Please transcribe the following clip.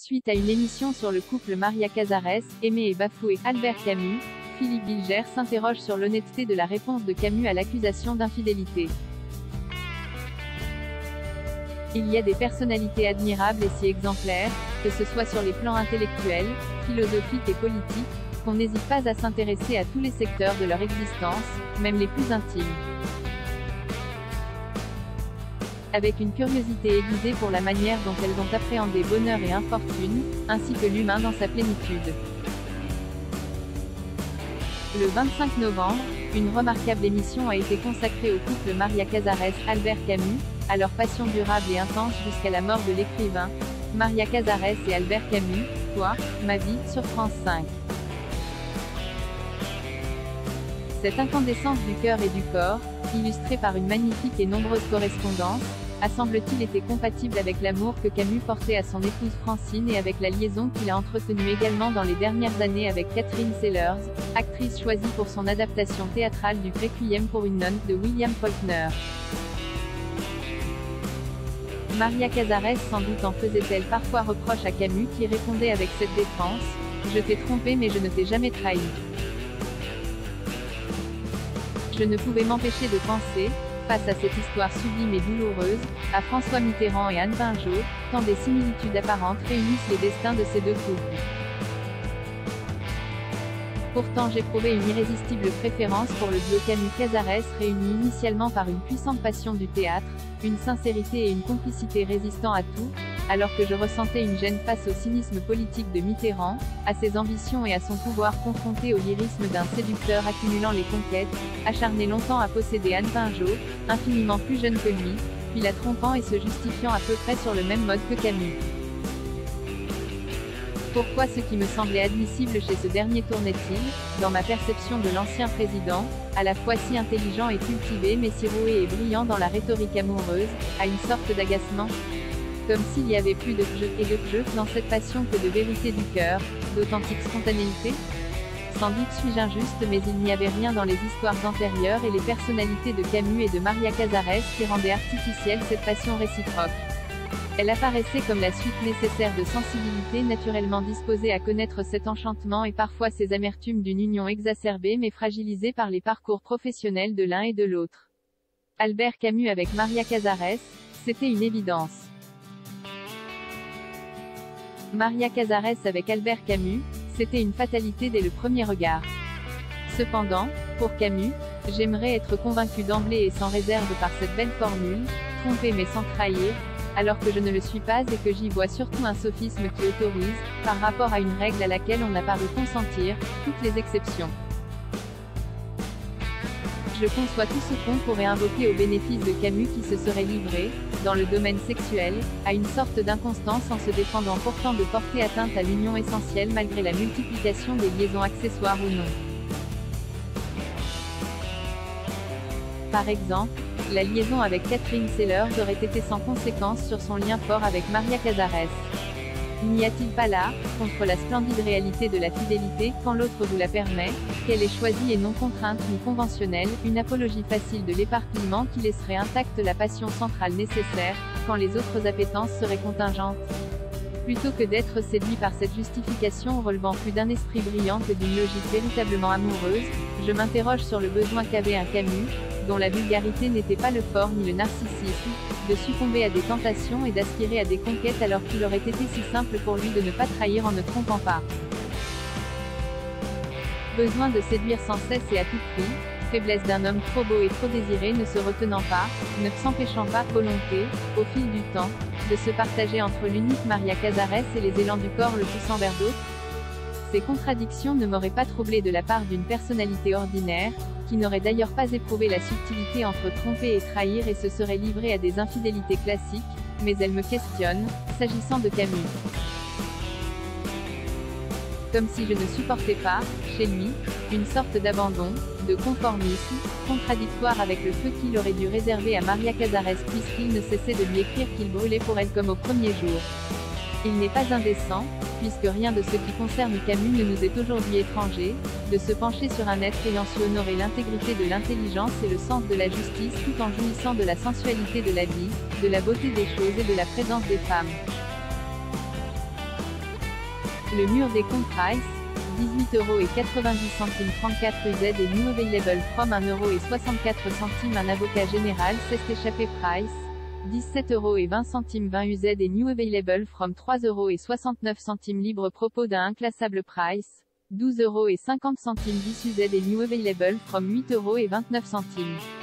Suite à une émission sur le couple Maria Casares, aimé et bafoué, Albert Camus, Philippe Bilger s'interroge sur l'honnêteté de la réponse de Camus à l'accusation d'infidélité. Il y a des personnalités admirables et si exemplaires, que ce soit sur les plans intellectuels, philosophiques et politiques, qu'on n'hésite pas à s'intéresser à tous les secteurs de leur existence, même les plus intimes. Avec une curiosité aiguisée pour la manière dont elles ont appréhendé bonheur et infortune, ainsi que l'humain dans sa plénitude. Le 25 novembre, une remarquable émission a été consacrée au couple Maria Casares-Albert Camus, à leur passion durable et intense jusqu'à la mort de l'écrivain, Maria Casares et Albert Camus, Toi, ma vie, sur France 5. Cette incandescence du cœur et du corps, illustrée par une magnifique et nombreuse correspondance, a semble-t-il été compatible avec l'amour que Camus portait à son épouse Francine et avec la liaison qu'il a entretenue également dans les dernières années avec Catherine Sellers, actrice choisie pour son adaptation théâtrale du Requiem pour une nonne de William Faulkner. Maria Casares sans doute en faisait-elle parfois reproche à Camus qui répondait avec cette défense : « Je t'ai trompé mais je ne t'ai jamais trahi. » Je ne pouvais m'empêcher de penser, face à cette histoire sublime et douloureuse, à François Mitterrand et Anne Pinjot, tant des similitudes apparentes réunissent les destins de ces deux couples. Pourtant j'éprouvais une irrésistible préférence pour le duo Camus-Casares réuni initialement par une puissante passion du théâtre, une sincérité et une complicité résistant à tout, alors que je ressentais une gêne face au cynisme politique de Mitterrand, à ses ambitions et à son pouvoir confronté au lyrisme d'un séducteur accumulant les conquêtes, acharné longtemps à posséder Anne Pinjot, infiniment plus jeune que lui, puis la trompant et se justifiant à peu près sur le même mode que Camus. Pourquoi ce qui me semblait admissible chez ce dernier tournait-il, dans ma perception de l'ancien président, à la fois si intelligent et cultivé mais si roué et brillant dans la rhétorique amoureuse, à une sorte d'agacement ? Comme s'il y avait plus de jeu et de jeu dans cette passion que de vérité du cœur, d'authentique spontanéité ? Sans doute suis-je injuste mais il n'y avait rien dans les histoires antérieures et les personnalités de Camus et de Maria Casares qui rendaient artificielle cette passion réciproque. Elle apparaissait comme la suite nécessaire de sensibilités naturellement disposées à connaître cet enchantement et parfois ces amertumes d'une union exacerbée mais fragilisée par les parcours professionnels de l'un et de l'autre. Albert Camus avec Maria Casares, c'était une évidence. Maria Casares avec Albert Camus, c'était une fatalité dès le premier regard. Cependant, pour Camus, j'aimerais être convaincu d'emblée et sans réserve par cette belle formule, tromper mais sans trahir, alors que je ne le suis pas et que j'y vois surtout un sophisme qui autorise, par rapport à une règle à laquelle on a paru consentir, toutes les exceptions. Je conçois tout ce qu'on pourrait invoquer au bénéfice de Camus qui se serait livré, dans le domaine sexuel, à une sorte d'inconstance en se défendant pourtant de porter atteinte à l'union essentielle malgré la multiplication des liaisons accessoires ou non. Par exemple, la liaison avec Catherine Sellers aurait été sans conséquence sur son lien fort avec Maria Casares. N'y a-t-il pas là, contre la splendide réalité de la fidélité, quand l'autre vous la permet, qu'elle est choisie et non contrainte ni conventionnelle, une apologie facile de l'éparpillement qui laisserait intacte la passion centrale nécessaire, quand les autres appétences seraient contingentes? Plutôt que d'être séduit par cette justification relevant plus d'un esprit brillant que d'une logique véritablement amoureuse, je m'interroge sur le besoin qu'avait un Camus, dont la vulgarité n'était pas le fort ni le narcissisme, de succomber à des tentations et d'aspirer à des conquêtes alors qu'il aurait été si simple pour lui de ne pas trahir en ne trompant pas. Besoin de séduire sans cesse et à tout prix, faiblesse d'un homme trop beau et trop désiré ne se retenant pas, ne s'empêchant pas, volonté, au fil du temps, de se partager entre l'unique Maria Casares et les élans du corps le poussant vers d'autres. Ces contradictions ne m'auraient pas troublé de la part d'une personnalité ordinaire, qui n'aurait d'ailleurs pas éprouvé la subtilité entre tromper et trahir et se serait livrée à des infidélités classiques, mais elles me questionnent, s'agissant de Camus. Comme si je ne supportais pas, chez lui, une sorte d'abandon, de conformisme, contradictoire avec le feu qu'il aurait dû réserver à Maria Casares puisqu'il ne cessait de lui écrire qu'il brûlait pour elle comme au premier jour. Il n'est pas indécent, puisque rien de ce qui concerne Camus ne nous est aujourd'hui étranger, de se pencher sur un être ayant su honorer l'intégrité de l'intelligence et le sens de la justice tout en jouissant de la sensualité de la vie, de la beauté des choses et de la présence des femmes. Le mur des comptes price, 18,90 € 34 UZ et new available from 1,64 € un avocat général s'est échappé price, 17,20 € 20 UZ et new available from 3,69 € libre propos d'un inclassable price, 12,50 € 10 UZ et new available from 8,29 €.